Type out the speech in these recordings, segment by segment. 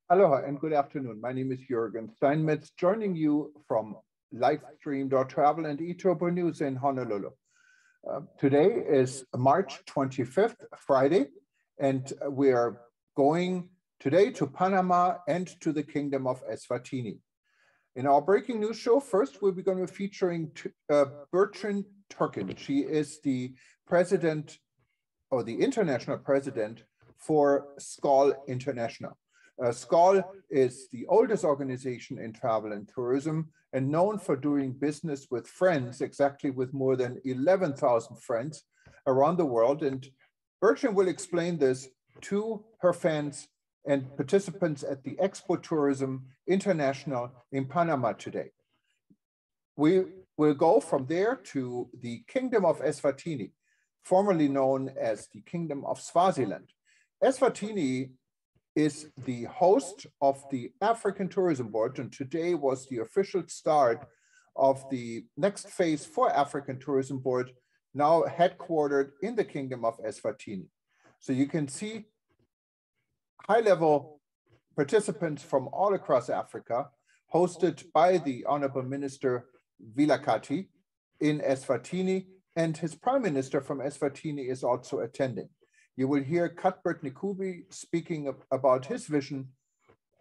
Aloha and good afternoon. My name is Jürgen Steinmetz, joining you from Livestream.travel and eTurbo News in Honolulu. Today is March 25th, Friday, and we are going today to Panama and to the Kingdom of Eswatini. In our breaking news show, first we'll be going to be featuring Bertrand Turkin. She is the president or the international president for SCOL International. SCOL is the oldest organization in travel and tourism and known for doing business with friends, exactly with more than 11,000 friends around the world. And Bertrand will explain this to her fans and participants at the Expo Tourism International in Panama today. We will go from there to the Kingdom of Eswatini, formerly known as the Kingdom of Swaziland. Eswatini is the host of the African Tourism Board, and today was the official start of the next phase for African Tourism Board, now headquartered in the Kingdom of Eswatini. So you can see high-level participants from all across Africa, hosted by the Honorable Minister Vilakazi in Eswatini, and his Prime Minister from Eswatini is also attending. You will hear Cuthbert Nkubi speaking about his vision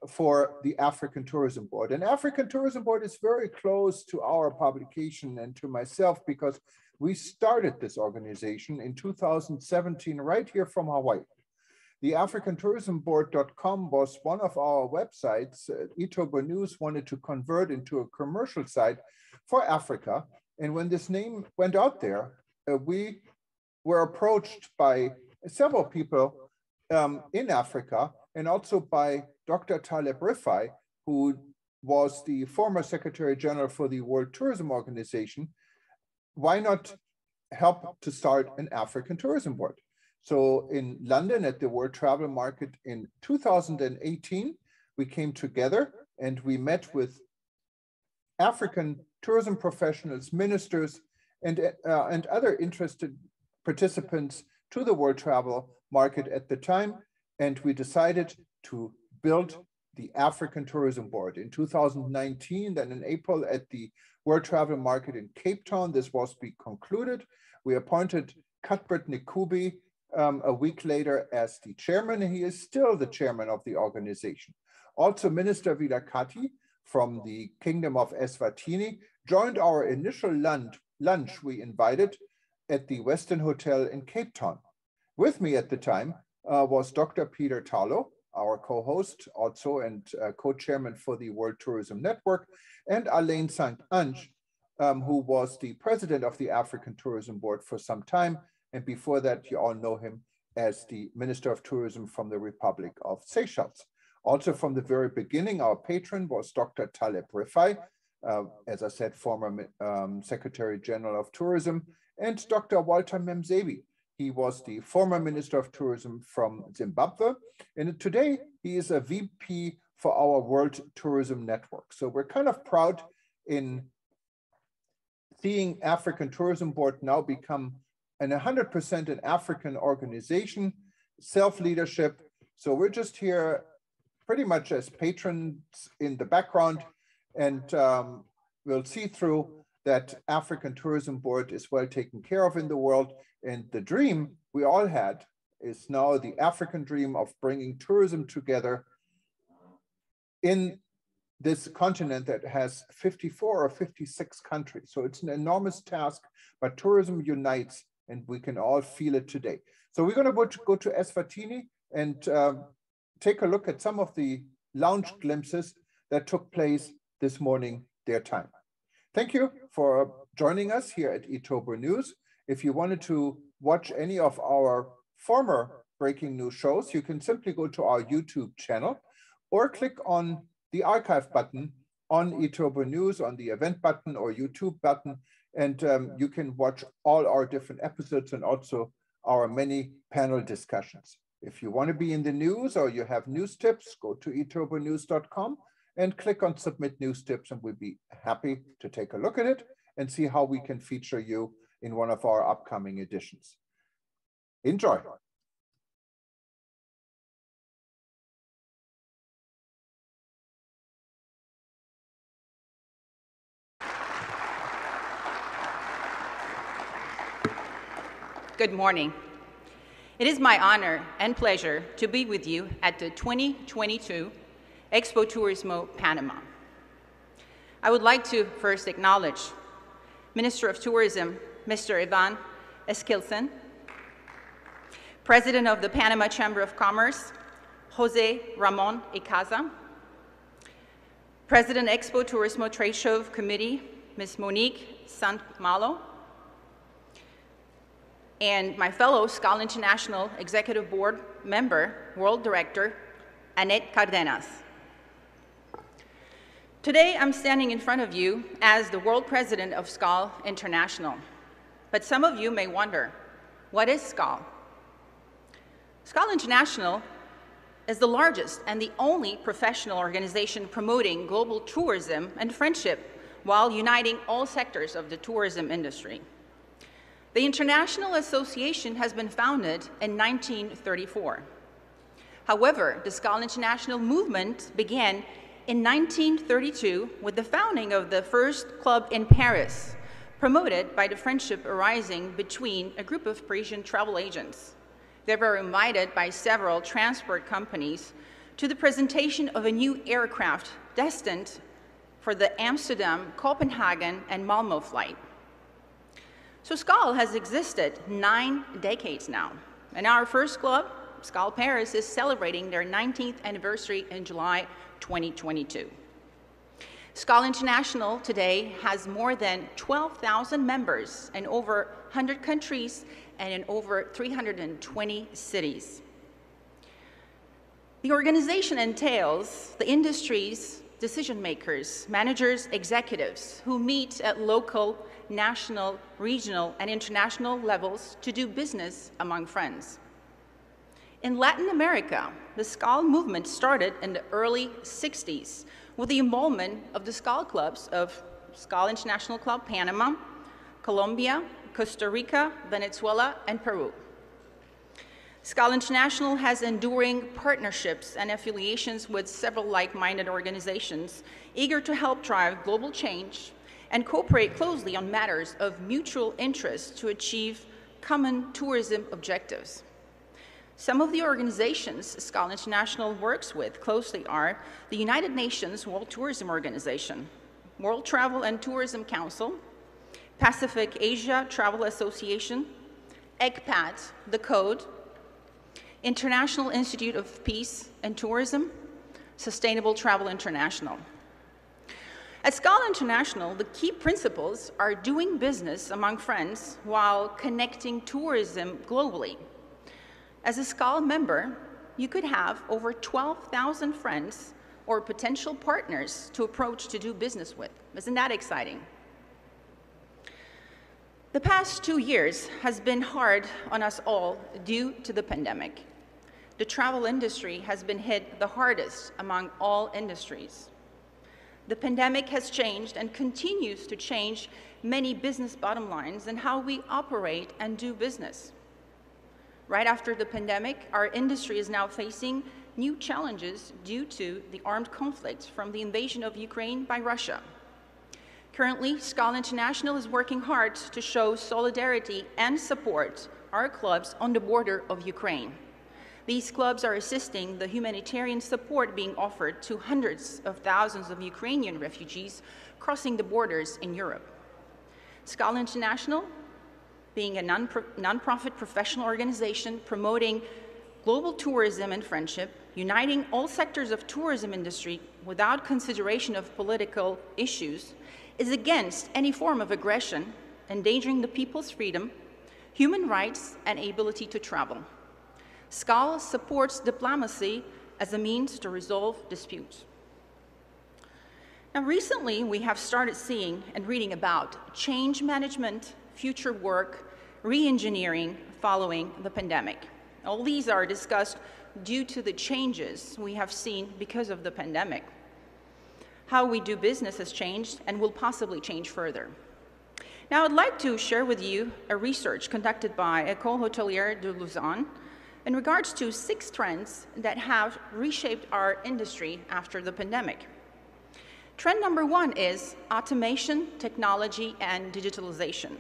for the African Tourism Board. And African Tourism Board is very close to our publication and to myself because we started this organization in 2017 right here from Hawaii. The AfricanTourismBoard.com was one of our websites. eTurbo News wanted to convert into a commercial site for Africa. And when this name went out there, we were approached by several people in Africa and also by Dr. Taleb Rifai, who was the former Secretary General for the World Tourism Organization. Why not help to start an African Tourism Board? So in London at the World Travel Market in 2018, we came together and we met with African tourism professionals, ministers, and other interested participants to the World Travel Market at the time. And we decided to build the African Tourism Board in 2019. Then in April at the World Travel Market in Cape Town, this was be concluded. We appointed Cuthbert Nkubi a week later as the chairman, and he is still the chairman of the organization. Also, Minister Vilakazi from the Kingdom of Eswatini joined our initial lunch we invited at the Westin Hotel in Cape Town. With me at the time was Dr. Peter Talo, our co-host also and co-chairman for the World Tourism Network, and Alain Saint-Ange, who was the president of the African Tourism Board for some time. And before that, you all know him as the Minister of Tourism from the Republic of Seychelles. Also from the very beginning, our patron was Dr. Taleb Rifai, as I said, former Secretary General of Tourism, and Dr. Walter Memzebi. He was the former Minister of Tourism from Zimbabwe. And today he is a VP for our World Tourism Network. So we're kind of proud in seeing African Tourism Board now become an 100% an African organization, self-leadership. So we're just here pretty much as patrons in the background, and we'll see through that African Tourism Board is well taken care of in the world. And the dream we all had is now the African dream of bringing tourism together in this continent that has 54 or 56 countries. So it's an enormous task, but tourism unites and we can all feel it today. So we're going to go to Eswatini and take a look at some of the lounge glimpses that took place this morning, their time. Thank you for joining us here at eTurbo News. If you wanted to watch any of our former breaking news shows, you can simply go to our YouTube channel or click on the archive button on eTurbo News, on the event button or YouTube button, and you can watch all our different episodes and also our many panel discussions. If you want to be in the news or you have news tips, go to eturbonews.com and click on Submit News Tips, and we'll be happy to take a look at it and see how we can feature you in one of our upcoming editions. Enjoy. Good morning. It is my honor and pleasure to be with you at the 2022 Expo Turismo Panama. I would like to first acknowledge Minister of Tourism, Mr. Ivan Eskilsson, President of the Panama Chamber of Commerce, Jose Ramon Icaza, President Expo Turismo Trade Show Committee, Ms. Monique Sant-Malo, and my fellow SCAL International Executive Board member, World Director, Annette Cardenas. Today, I'm standing in front of you as the World President of SCAL International. But some of you may wonder, what is SCAL? SCAL International is the largest and the only professional organization promoting global tourism and friendship while uniting all sectors of the tourism industry. The International Association has been founded in 1934. However, the SCAL International movement began in 1932 with the founding of the first club in Paris, promoted by the friendship arising between a group of Parisian travel agents. They were invited by several transport companies to the presentation of a new aircraft destined for the Amsterdam, Copenhagen, and Malmö flight. So SCAL has existed 9 decades now, and our first club, SCAL Paris, is celebrating their 19th anniversary in July 2022. SCAL International today has more than 12,000 members in over 100 countries and in over 320 cities. The organization entails the industry's decision makers, managers, executives who meet at local, national, regional, and international levels to do business among friends. In Latin America, the SCAL movement started in the early 60s with the involvement of the SCAL clubs of SCAL International Club Panama, Colombia, Costa Rica, Venezuela, and Peru. SCAL International has enduring partnerships and affiliations with several like-minded organizations eager to help drive global change and cooperate closely on matters of mutual interest to achieve common tourism objectives. Some of the organizations SCAL International works with closely are the United Nations World Tourism Organization, World Travel and Tourism Council, Pacific Asia Travel Association, ECPAT, The Code, International Institute of Peace and Tourism, Sustainable Travel International. At SCAL International, the key principles are doing business among friends while connecting tourism globally. As a SCAL member, you could have over 12,000 friends or potential partners to approach to do business with. Isn't that exciting? The past 2 years has been hard on us all due to the pandemic. The travel industry has been hit the hardest among all industries. The pandemic has changed and continues to change many business bottom lines and how we operate and do business. Right after the pandemic, our industry is now facing new challenges due to the armed conflict from the invasion of Ukraine by Russia. Currently, SCAL International is working hard to show solidarity and support our clubs on the border of Ukraine. These clubs are assisting the humanitarian support being offered to hundreds of thousands of Ukrainian refugees crossing the borders in Europe. SCAL International, being a non-profit professional organization promoting global tourism and friendship, uniting all sectors of tourism industry without consideration of political issues, is against any form of aggression, endangering the people's freedom, human rights, and ability to travel. SCAL supports diplomacy as a means to resolve disputes. Now, recently, we have started seeing and reading about change management, future work, re-engineering following the pandemic. All these are discussed due to the changes we have seen because of the pandemic. How we do business has changed and will possibly change further. Now, I'd like to share with you a research conducted by École Hôtelière de Lausanne in regards to 6 trends that have reshaped our industry after the pandemic. Trend number 1 is automation, technology, and digitalization.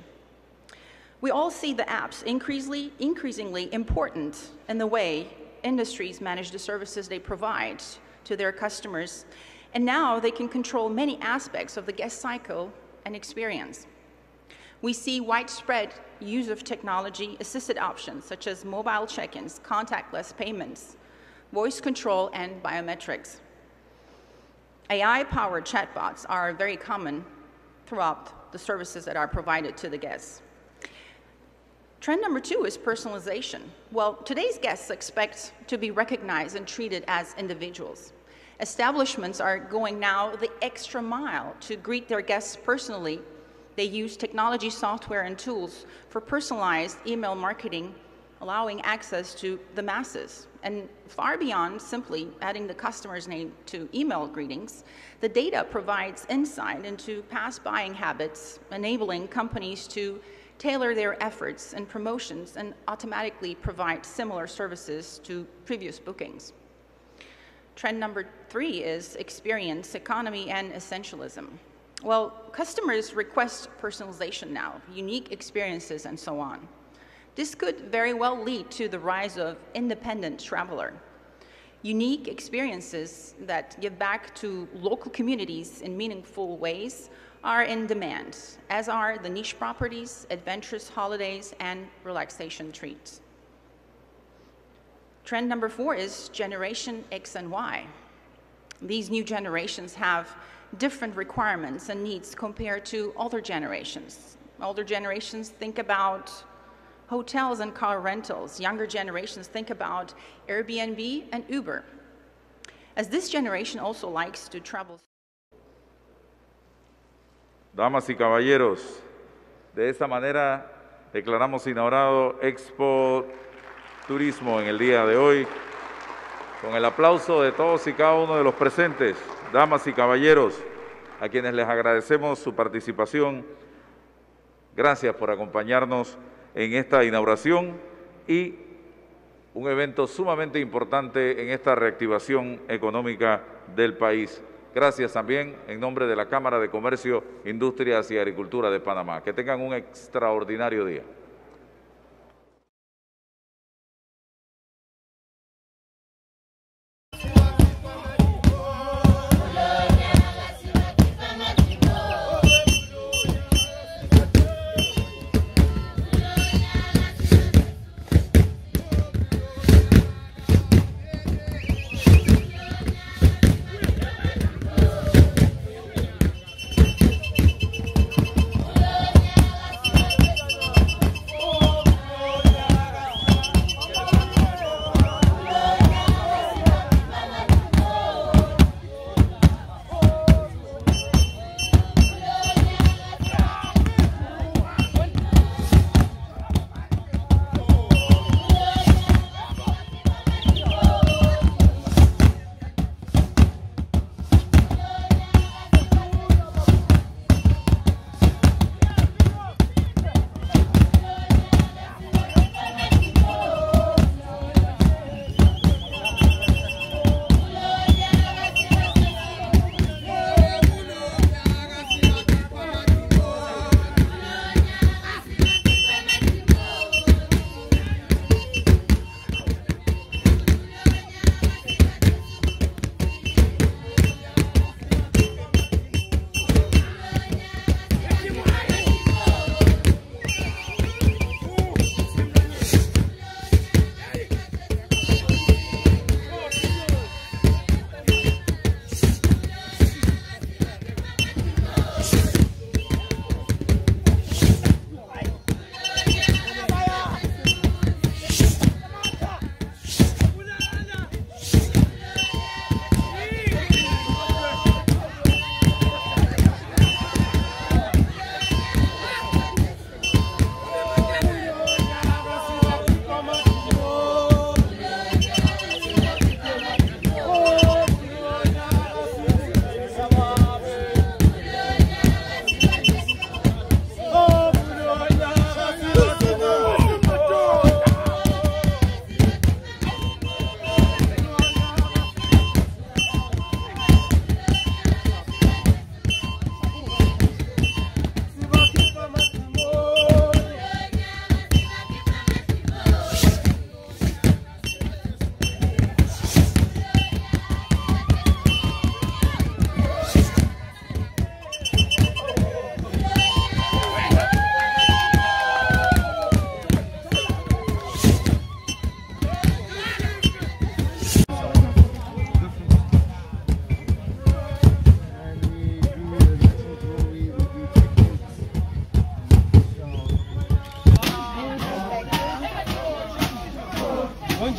We all see the apps increasingly important in the way industries manage the services they provide to their customers, and now they can control many aspects of the guest cycle and experience. We see widespread use of technology-assisted options such as mobile check-ins, contactless payments, voice control, and biometrics. AI-powered chatbots are very common throughout the services that are provided to the guests. Trend number 2 is personalization. Well, today's guests expect to be recognized and treated as individuals. Establishments are going now the extra mile to greet their guests personally. They use technology software and tools for personalized email marketing, allowing access to the masses. And far beyond simply adding the customer's name to email greetings, the data provides insight into past buying habits, enabling companies to tailor their efforts and promotions and automatically provide similar services to previous bookings. Trend number 3 is experience economy and essentialism. Well, customers request personalization now, unique experiences, and so on. This could very well lead to the rise of independent traveler. Unique experiences that give back to local communities in meaningful ways are in demand, as are the niche properties, adventurous holidays, and relaxation treats. Trend number 4 is Generation X and Y. These new generations have different requirements and needs compared to older generations. Older generations think about hotels and car rentals. Younger generations think about Airbnb and Uber. As this generation also likes to travel. Damas y caballeros, de esta manera declaramos inaugurado Expo Turismo en el día de hoy, con el aplauso de todos y cada uno de los presentes, damas y caballeros, a quienes les agradecemos su participación. Gracias por acompañarnos en esta inauguración y un evento sumamente importante en esta reactivación económica del país. Gracias también en nombre de la Cámara de Comercio, Industrias y Agricultura de Panamá. Que tengan un extraordinario día.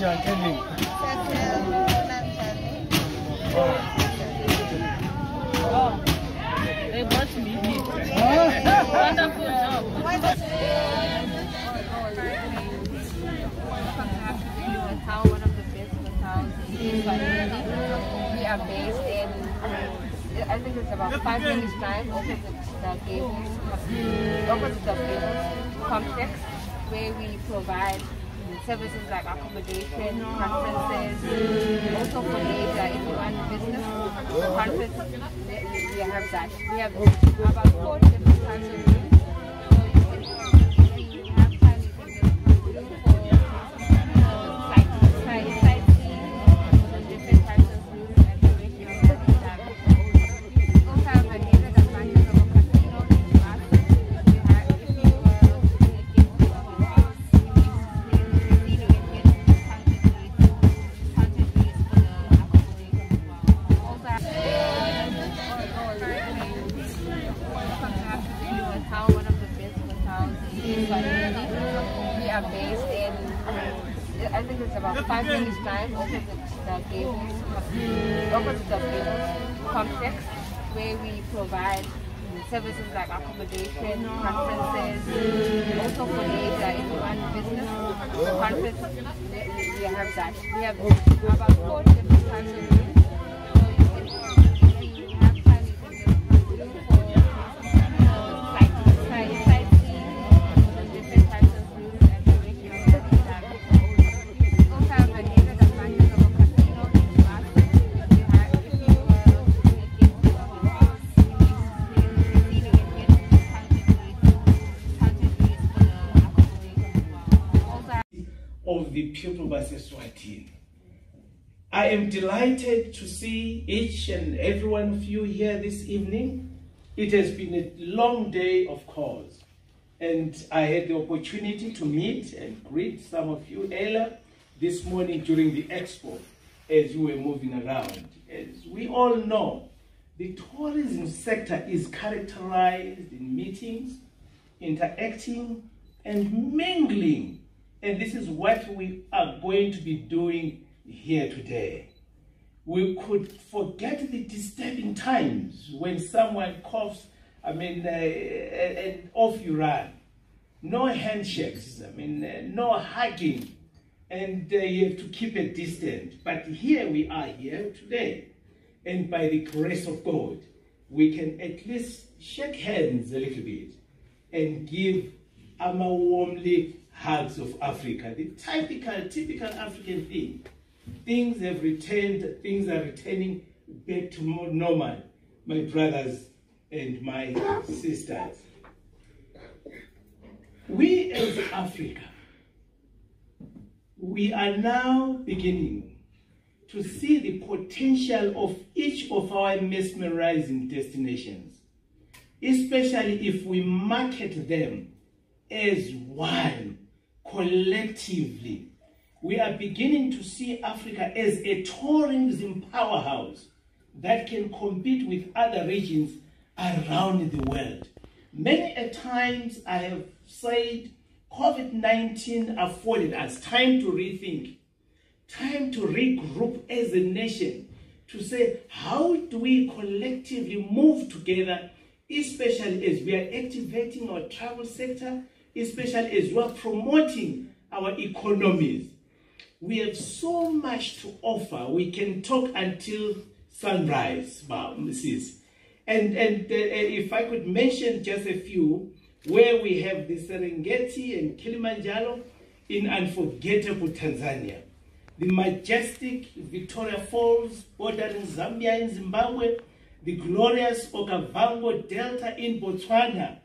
you are attending? Oh, they brought me here. Wonderful job. One of the best hotels in Swahili. We are based in, I think it's about 5 minutes drive opposite the Gables complex, where we provide services like accommodation, conferences, also for leisure. If you want business conference, we have that. We have about 4 different types of rooms. One of the best hotels in Swahili. We are based in, I think it's about 5 minutes drive opposite the Gables complex, where we provide services like accommodation, conferences, also for leisure. If you want business conference, we have that. We have about 4 different types of rooms. Of the people of Eswatini. I am delighted to see each and every one of you here this evening. It has been a long day, of course, and I had the opportunity to meet and greet some of you earlier this morning during the expo as you were moving around. As we all know, the tourism sector is characterized in meetings, interacting, and mingling. And this is what we are going to be doing here today. We could forget the disturbing times when someone coughs, and off you run. No handshakes, no hugging, and you have to keep a distance. But here we are here today. And by the grace of God, we can at least shake hands a little bit and give Ama warmly hugs of Africa, the typical African thing. Things have returned, things are returning back to more normal, my brothers and my sisters. We as Africa, we are now beginning to see the potential of each of our mesmerizing destinations, especially if we market them as one, collectively. We are beginning to see Africa as a tourism powerhouse that can compete with other regions around the world. Many a times I have said COVID-19 afforded us time to rethink, time to regroup as a nation, to say, how do we collectively move together, especially as we are activating our travel sector, especially as we are promoting our economies. We have so much to offer. We can talk until sunrise, Mrs. And if I could mention just a few, where we have the Serengeti and Kilimanjaro in unforgettable Tanzania, the majestic Victoria Falls bordering Zambia and Zimbabwe, the glorious Okavango Delta in Botswana,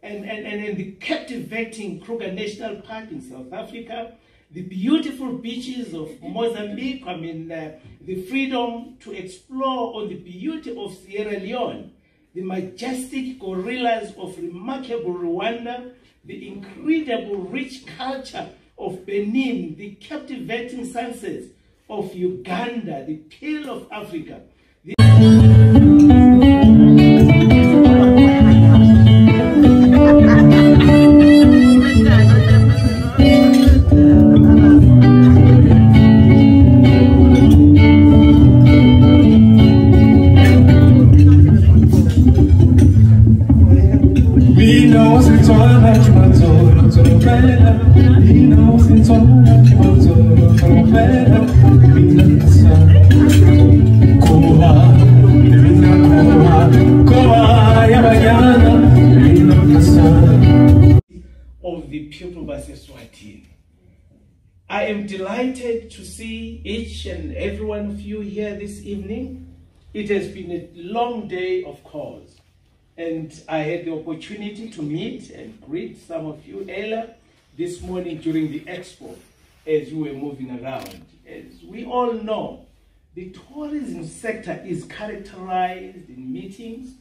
and the captivating Kruger National Park in South Africa, the beautiful beaches of Mozambique, the freedom to explore on the beauty of Sierra Leone, the majestic gorillas of remarkable Rwanda, the incredible rich culture of Benin, the captivating sunsets of Uganda, the Pearl of Africa. Of the people of Eswatini. I am delighted to see each and every one of you here this evening. It has been a long day, of course, and I had the opportunity to meet and greet some of you earlier this morning during the expo as you were moving around. As we all know, the tourism sector is characterized in meetings,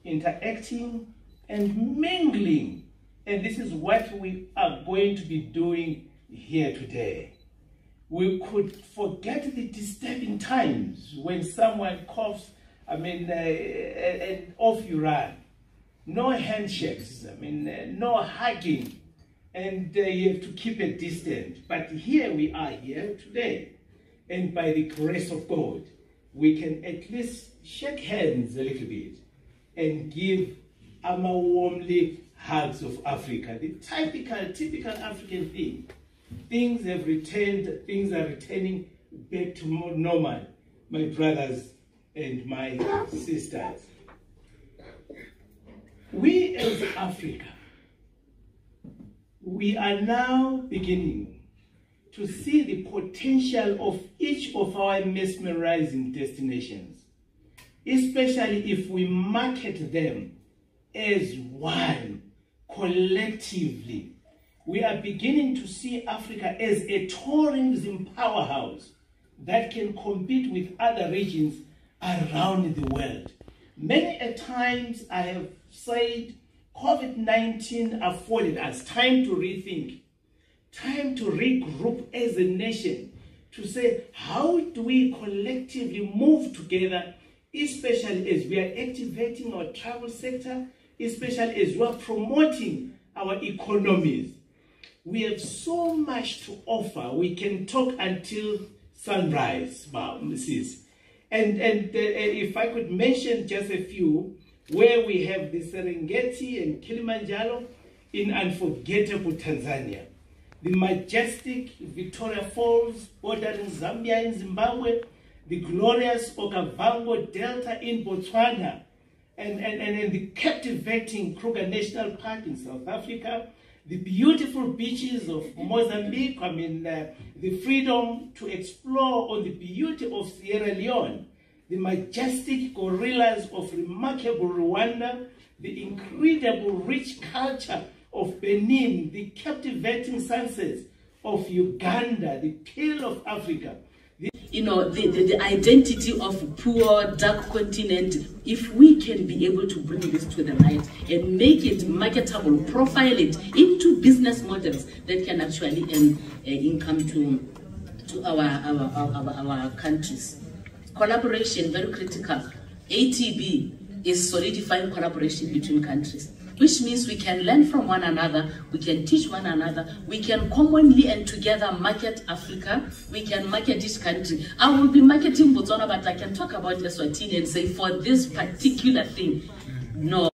interacting, and mingling. And this is what we are going to be doing here today. We could forget the disturbing times when someone coughs, and off you run. No handshakes, no hugging, and you have to keep a distance. But here we are here today, and by the grace of God, we can at least shake hands a little bit and give Ama warmly hugs of Africa, the typical African thing. Things have returned, things are returning back to more normal, my brothers and my sisters. We as Africa, we are now beginning to see the potential of each of our mesmerizing destinations, especially if we market them as one, collectively. We are beginning to see Africa as a tourism powerhouse that can compete with other regions around the world. Many a times I have said COVID-19 afforded us time to rethink, time to regroup as a nation, to say, how do we collectively move together, especially as we are activating our travel sector, especially as we are promoting our economies. We have so much to offer. We can talk until sunrise, Mrs. And if I could mention just a few, where we have the Serengeti and Kilimanjaro in unforgettable Tanzania, the majestic Victoria Falls bordering Zambia and Zimbabwe, the glorious Okavango Delta in Botswana, and the captivating Kruger National Park in South Africa, the beautiful beaches of Mozambique, the freedom to explore on the beauty of Sierra Leone, the majestic gorillas of remarkable Rwanda, the incredible rich culture of Benin, the captivating sunsets of Uganda, the Pearl of Africa. You know, the identity of poor, dark continent, if we can be able to bring this to the light and make it marketable, profile it into business models that can actually earn income to our countries. Collaboration, very critical. ATB is solidifying collaboration between countries, which means we can learn from one another, we can teach one another, we can commonly and together market Africa, we can market each country. I will be marketing Botswana, but I can talk about Eswatini and say, for this particular thing, no.